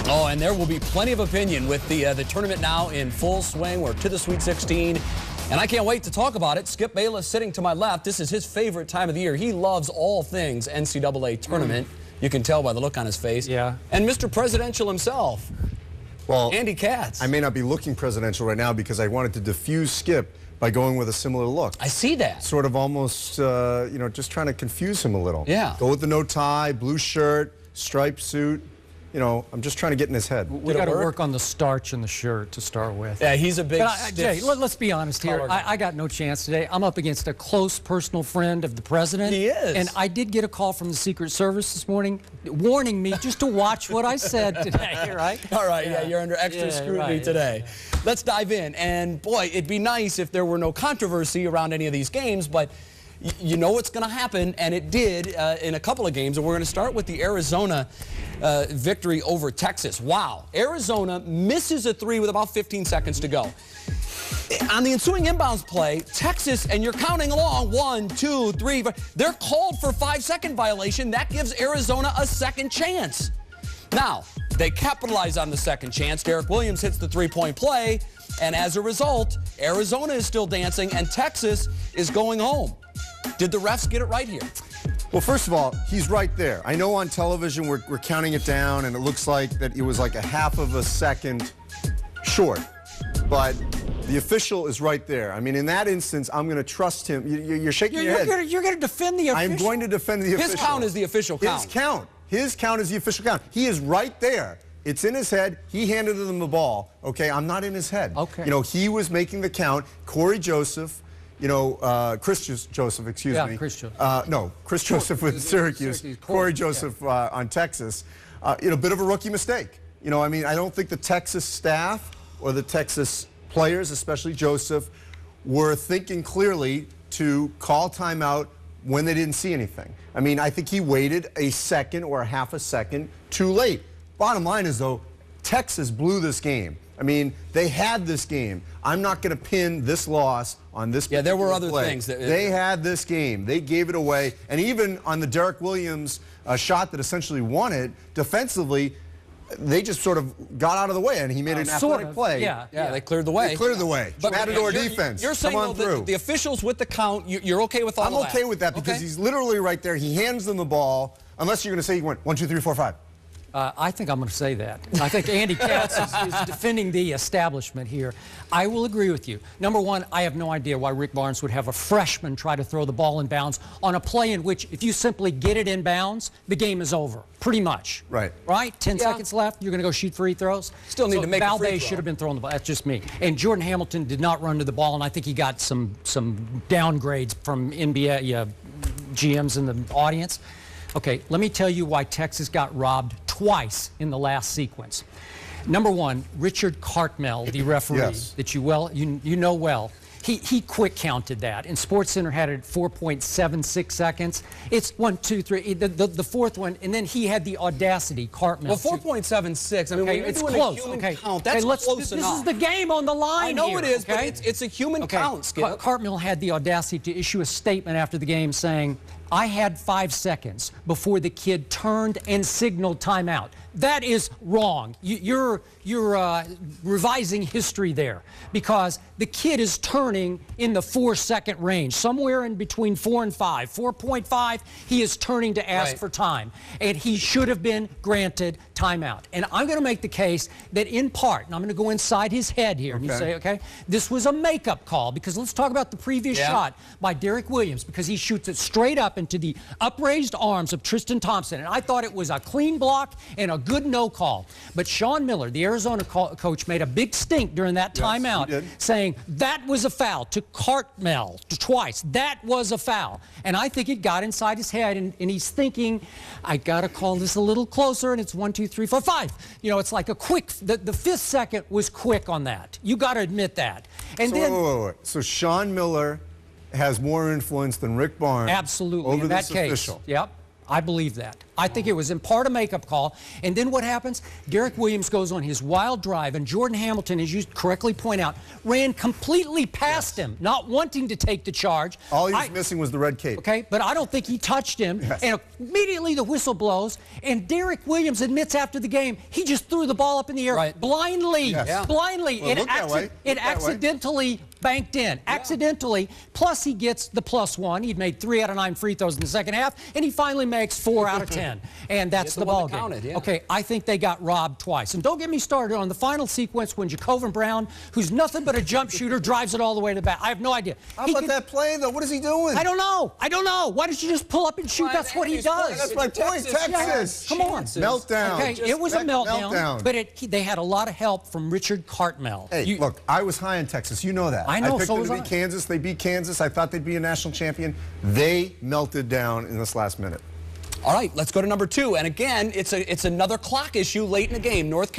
Oh, and there will be plenty of opinion with the tournament now in full swing. We're to the Sweet 16, and I can't wait to talk about it. Skip Bayless sitting to my left. This is his favorite time of the year. He loves all things NCAA tournament. You can tell by the look on his face. Yeah. And Mr. Presidential himself, well, Andy Katz. I may not be looking presidential right now because I wanted to diffuse Skip by going with a similar look. I see that. Sort of almost, you know, just trying to confuse him a little. Yeah. Go with the no tie, blue shirt, striped suit. You know, I'm just trying to get in his head. We got to work on the starch in the shirt to start with. Yeah, he's a big Jay, let's be honest here. I got no chance today. I'm up against a close personal friend of the president. He is. And I did get a call from the Secret Service this morning warning me just to watch what I said today, right? All right, yeah, you're under extra scrutiny today. Let's dive in. And, boy, it'd be nice if there were no controversy around any of these games, but you know what's going to happen, and it did in a couple of games. And we're going to start with the Arizona victory over Texas. Wow. Arizona misses a three with about 15 seconds to go. On the ensuing inbounds play, Texas, and you're counting along, 1, 2, 3, they're called for 5-second violation. That gives Arizona a second chance. Now, they capitalize on the second chance. Derek Williams hits the three-point play, and as a result, Arizona is still dancing, and Texas is going home. Did the refs get it right here? Well, first of all, he's right there. I know on television we're counting it down, and it looks like that it was like a half of a second short. But the official is right there. I mean, in that instance, I'm going to trust him. You're shaking your head. You're going to defend the official? I'm going to defend the official. His count is the official count. His count is the official count. He is right there. It's in his head. He handed him the ball. Okay, I'm not in his head. Okay. You know, he was making the count. Corey Joseph, you know, Chris Joseph, excuse me. Chris Joseph. No, Chris Joseph with Syracuse. Corey Joseph on Texas. You know, bit of a rookie mistake. You know, I mean, I don't think the Texas staff or the Texas players, especially Joseph, were thinking clearly to call timeout when they didn't see anything. I mean, I think he waited a second or a half a second too late. Bottom line is, though, Texas blew this game. I mean, they had this game. I'm not going to pin this loss on this. Yeah, there were other play. things. They had this game. They gave it away. And even on the Derek Williams shot that essentially won it, defensively, they just sort of got out of the way, and he made an athletic play. Yeah, they cleared the way. They cleared the way. But Matador defense. You're saying, come on through. The officials with the count, you're okay with all I'm of that? okay with that because he's literally right there. He hands them the ball, unless you're going to say he went 1, 2, 3, 4, 5. I think I'm going to say that. I think Andy Katz is defending the establishment here. I will agree with you. Number one, I have no idea why Rick Barnes would have a freshman try to throw the ball in bounds on a play in which if you simply get it in bounds, the game is over, pretty much. Right. Right? 10 seconds left, you're going to go shoot free throws? Still need to make a free throw. Valdez should have been throwing the ball. That's just me. And Jordan Hamilton did not run to the ball, and I think he got some downgrades from NBA GMs in the audience. Okay, let me tell you why Texas got robbed twice in the last sequence. Number one, Richard Cartmel, the referee that you know well, he quick counted that, and SportsCenter had it at 4.76 seconds. It's 1, 2, 3, the fourth one, and then he had the audacity, Cartmel. Well, 4.76. I mean, when you're it's doing close. a human count, that's close enough. This is the game on the line. I know here, it is, but it's a human count, Skip. Cartmel had the audacity to issue a statement after the game saying, I had 5 seconds before the kid turned and signaled timeout. That is wrong. You're revising history there because the kid is turning in the 4-second range, somewhere in between 4 and 5. 4.5, he is turning to ask for time, and he should have been granted timeout. And I'm going to make the case that in part, and I'm going to go inside his head here, and you say, okay, this was a makeup call because let's talk about the previous shot by Derek Williams because he shoots it straight up into the upraised arms of Tristan Thompson, and I thought it was a clean block and a good no call. But Sean Miller, the Arizona coach, made a big stink during that timeout saying that was a foul to Cartmel twice. That was a foul. And I think it got inside his head, and he's thinking, I got to call this a little closer, and it's 1, 2, 3, 4, 5. You know, it's like a quick, the 5th second was quick on that. You got to admit that. And wait. So Sean Miller has more influence than Rick Barnes absolutely over in that this case. official. Yep, I believe that. I think it was in part a makeup call. And then what happens? Derek Williams goes on his wild drive, and Jordan Hamilton, as you correctly point out, ran completely past him, not wanting to take the charge. All he was missing was the red cape. Okay, but I don't think he touched him. Yes. And immediately the whistle blows, and Derek Williams admits after the game he just threw the ball up in the air blindly. Yes. Yeah. Blindly. Well, It accidentally banked in. Accidentally. Plus he gets the +1. He'd made 3 out of 9 free throws in the second half, and he finally makes 4 out of 10. And that's the ball game. Counted, yeah. Okay, I think they got robbed twice. And don't get me started on the final sequence when Jacoven Brown, who's nothing but a jump shooter, drives it all the way to the back. I have no idea. How about that play, though? What is he doing? I don't know. Why don't you just pull up and shoot? That's what he does. That's my point. Texas. Come on. Meltdown. Okay, it was a meltdown, but they had a lot of help from Richard Cartmel. Hey, look, I was high on Texas. You know that. I know, I picked so them was to beat Kansas. They beat Kansas. I thought they'd be a national champion. They melted down in this last minute. All right, let's go to number 2. And again, it's another clock issue late in the game. North Carolina